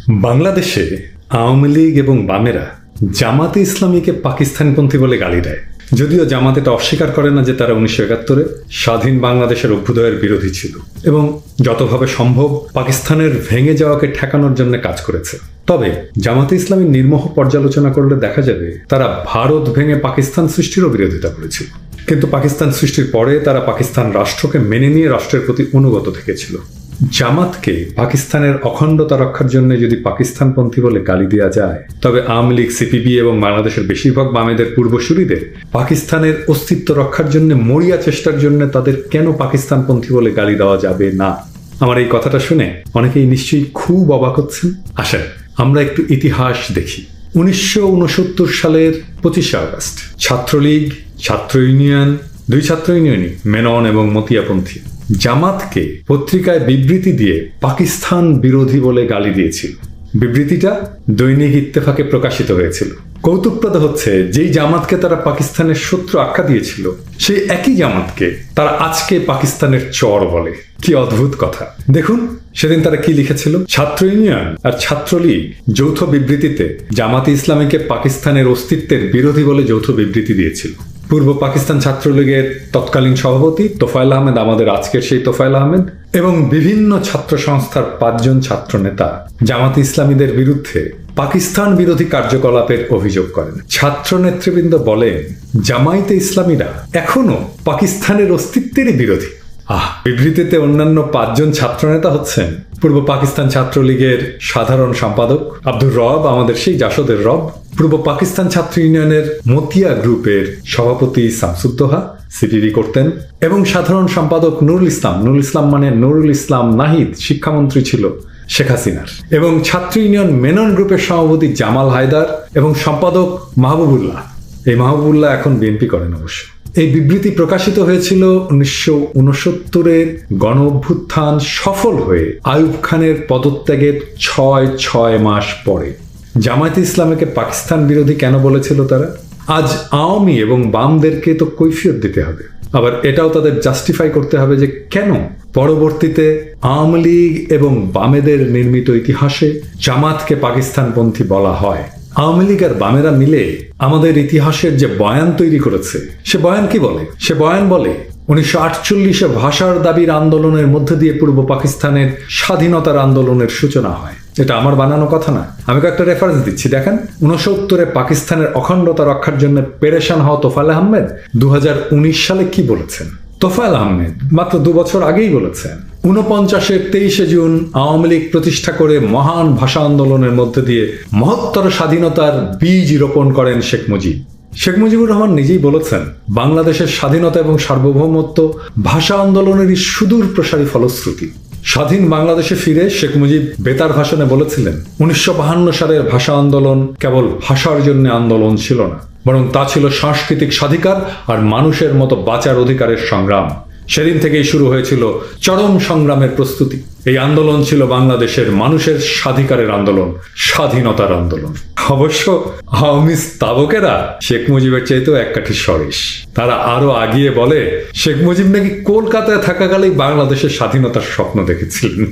বাংলাদেশে আওয়ামী লীগ এবং বামেরা জামাতে ইসলামীকে পাকিস্তানপন্থী বলে গালি দেয়। যদিও জামাত এটা অস্বীকার করে না যে তারা 1971-এ স্বাধীন বাংলাদেশের অভ্যুদয়ের বিরোধী ছিল এবং যতভাবে সম্ভব পাকিস্তানের ভেঙে যাওয়াকে ঠেকানোর জন্য কাজ করেছে। তবে জামাতে ইসলামী নির্মোহ পর্যালোচনা করলে দেখা যাবে তারা ভারত ভেঙে পাকিস্তান সৃষ্টিরও বিরোধিতা করেছিল। কিন্তু পাকিস্তান সৃষ্টির পরে তারা পাকিস্তান রাষ্ট্রকে মেনে নিয়ে রাষ্ট্রের প্রতি অনুগত থেকেছিল। জামাতকে পাকিস্তানের অখণ্ডতা রক্ষার জন্য যদি পাকিস্তানপন্থী বলে গালি দেওয়া যায়, তবে আওয়ামী লীগ, সিপিবি এবং বাংলাদেশের বেশিরভাগ বামেদের পূর্বসূরীদের পাকিস্তানের অস্তিত্ব রক্ষার জন্য মরিয়া চেষ্টার জন্য তাদের কেন পাকিস্তানপন্থী বলে গালি দেওয়া যাবে না? আমার এই কথাটা শুনে অনেকেই নিশ্চয়ই খুব অবাক হচ্ছেন। আসেন আমরা একটু ইতিহাস দেখি। 1969 সালের 25শে আগস্ট ছাত্রলীগ, ছাত্র ইউনিয়ন, দুই ছাত্র ইউনিয়নই মেনন এবং মতিয়াপন্থী জামাতকে পত্রিকায় বিবৃতি দিয়ে পাকিস্তান বিরোধী বলে গালি দিয়েছিল। বিবৃতিটা দৈনিক ইত্তেফাকে প্রকাশিত হয়েছিল। কৌতুকপ্রদ হচ্ছে, যেই জামাতকে তারা পাকিস্তানের শত্রু আখ্যা দিয়েছিল সেই একই জামাতকে তারা আজকে পাকিস্তানের চর বলে। কি অদ্ভুত কথা! দেখুন সেদিন তারা কি লিখেছিল। ছাত্র ইউনিয়ন আর ছাত্রলীগ যৌথ বিবৃতিতে জামাতে ইসলামীকে পাকিস্তানের অস্তিত্বের বিরোধী বলে যৌথ বিবৃতি দিয়েছিল। পূর্ব পাকিস্তান ছাত্রলীগের তৎকালীন সভাপতি তোফায়েল আহমেদ, আমাদের আজকের সেই তোফায়েল আহমেদ, এবং বিভিন্ন ছাত্র সংস্থার 5 জন ছাত্র নেতা জামাতে ইসলামীদের বিরুদ্ধে পাকিস্তান বিরোধী কার্যকলাপের অভিযোগ করেন। ছাত্র নেতৃবৃন্দ বলেন জামায়াতে ইসলামীরা এখনো পাকিস্তানের অস্তিত্বেরই বিরোধী। বিবৃতিতে অন্যান্য 5 জন ছাত্রনেতা হচ্ছেন পূর্ব পাকিস্তান ছাত্রলীগের সাধারণ সম্পাদক আব্দুর রব, আমাদের সেই জাসদের রব, পূর্ব পাকিস্তান ছাত্র ইউনিয়নের মতিয়া গ্রুপের সভাপতি শামসুদ্দোহা, সিপিবি করতেন, এবং সাধারণ সম্পাদক নুরুল ইসলাম। নুরুল ইসলাম মানে নুরুল ইসলাম নাহিদ, শিক্ষামন্ত্রী ছিল শেখ হাসিনার, এবং ছাত্র ইউনিয়ন মেনন গ্রুপের সভাপতি জামাল হায়দার এবং সম্পাদক মাহবুবুল্লাহ। এই মাহবুবুল্লাহ এখন বিএনপি করেন অবশ্য। এই বিবৃতি প্রকাশিত হয়েছিল 1969-এর গণ অভ্যুত্থান সফল হয়ে আইয়ুব খানের পদত্যাগের 6 মাস পরে। জামায়াতে ইসলামীকে পাকিস্তান বিরোধী কেন বলেছিল তারা? আজ আওয়ামী এবং বামদেরকে তো কৈফিয়ত দিতে হবে, আবার এটাও তাদের জাস্টিফাই করতে হবে যে কেন পরবর্তীতে আওয়ামী লীগ এবং বামেদের নির্মিত ইতিহাসে জামাতকে পাকিস্তানপন্থী বলা হয়। আওয়ামী লীগ আর বামেরা মিলে আমাদের ইতিহাসের যে বয়ান তৈরি করেছে, সে বয়ান কি বলে? সে বয়ান বলে 1948-এ ভাষার দাবির আন্দোলনের মধ্যে দিয়ে পূর্ব পাকিস্তানের স্বাধীনতার আন্দোলনের সূচনা হয়। এটা আমার বানানো কথা না, আমি কয়েকটা রেফারেন্স দিচ্ছি দেখেন। 69-এ পাকিস্তানের অখণ্ডতা রক্ষার জন্য পেরেশান হওয়া তোফায়েল আহমেদ 2019 সালে কি বলেছেন? তোফায়েল আহমেদ মাত্র 2 বছর আগেই বলেছেন 49-এর 23শে জুন আওয়ামী লীগ প্রতিষ্ঠা করে মহান ভাষা আন্দোলনের মধ্যে দিয়ে মহত্তর স্বাধীনতার বীজ রোপণ করেন শেখ মুজিব। শেখ মুজিবুর রহমান নিজেই বলেছেন সাধারণতের স্বাধীনতা এবং সার্বভৌমত্ব ভাষা আন্দোলনেরই সুদূর প্রসারী ফলশ্রুতি। স্বাধীন বাংলাদেশে ফিরে শেখ মুজিব বেতার ভাষণে বলেছিলেন 1952 সালের ভাষা আন্দোলন কেবল ভাষার জন্য আন্দোলন ছিল না, বরং তা ছিল সাংস্কৃতিক স্বাধিকার আর মানুষের মতো বাঁচার অধিকারের সংগ্রাম। সেদিন থেকেই শুরু হয়েছিল চরম সংগ্রামের প্রস্তুতি। এই আন্দোলন ছিল বাংলাদেশের মানুষের স্বাধিকারের আন্দোলন, স্বাধীনতার আন্দোলন। অবশ্য আওয়ামী স্তাবকেরা শেখ মুজিবের চাইতেও এক কাঠি সরেস। তারা আরো আগিয়ে বলে শেখ মুজিব নাকি কলকাতায় থাকাকালেই বাংলাদেশের স্বাধীনতার স্বপ্ন দেখেছিলেন।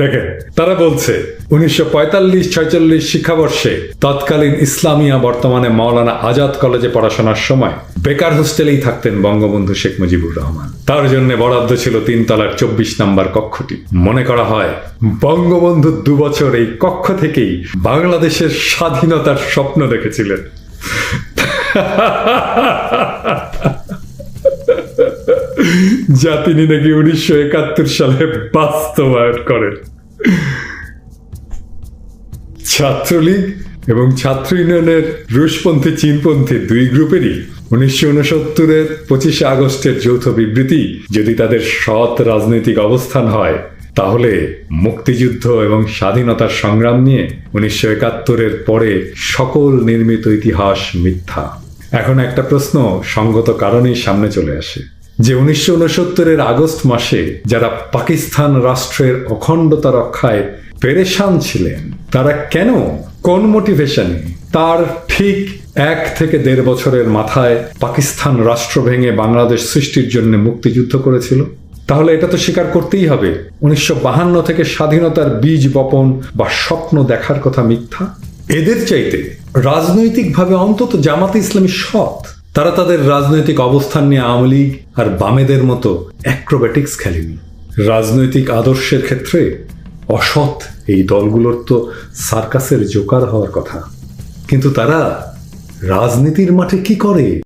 দেখেন, তারা বলছে 1945-46 শিক্ষাবর্ষে তৎকালীন ইসলামিয়া, বর্তমানে মাওলানা আজাদ কলেজে পড়াশোনার সময় বেকার হোস্টেলেই থাকতেন বঙ্গবন্ধু শেখ মুজিবুর রহমান। তার জন্য বরাদ্দ ছিল 3 তলার 24 নম্বর কক্ষটি। মনে করা হয় বঙ্গবন্ধু 2 বছর এই কক্ষ থেকেই বাংলাদেশের স্বাধীনতার স্বপ্ন দেখেছিলেন। যা তিনি নাকি 1971 সালে বাস্তবায়ন করেন। ছাত্রলীগ এবং ছাত্র ইউনিয়নের রুশপন্থী, চীনপন্থী 2 গ্রুপেরই 1969-এর 25শে আগস্টের যৌথ বিবৃতি যদি তাদের সৎ রাজনৈতিক অবস্থান হয়, তাহলে মুক্তিযুদ্ধ এবং স্বাধীনতার সংগ্রাম নিয়ে 1971-এর পরে সকল নির্মিত ইতিহাস মিথ্যা। এখন একটা প্রশ্ন সঙ্গত কারণেই সামনে চলে আসে যে 1969-এর আগস্ট মাসে যারা পাকিস্তান রাষ্ট্রের অখণ্ডতা রক্ষায় পেরেশান ছিলেন, তারা কেন, কোন মোটিভেশনে তার ঠিক 1 থেকে 1.5 বছরের মাথায় পাকিস্তান রাষ্ট্র ভেঙে বাংলাদেশ সৃষ্টির জন্য মুক্তিযুদ্ধ করেছিল? তাহলে এটা তো স্বীকার করতেই হবে 1952 থেকে স্বাধীনতার বীজ বপন বা স্বপ্ন দেখার কথা মিথ্যা। এদের চাইতে রাজনৈতিকভাবে অন্তত জামাতে ইসলামী সৎ। তারা তাদের রাজনৈতিক অবস্থান নিয়ে আওয়ামী লীগ আর বামেদের মতো অ্যাক্রোব্যাটিক্স খেলেনি। রাজনৈতিক আদর্শের ক্ষেত্রে অসৎ এই দলগুলোর তো সার্কাসের জোকার হওয়ার কথা, কিন্তু তারা রাজনীতির মাঠে কি করে?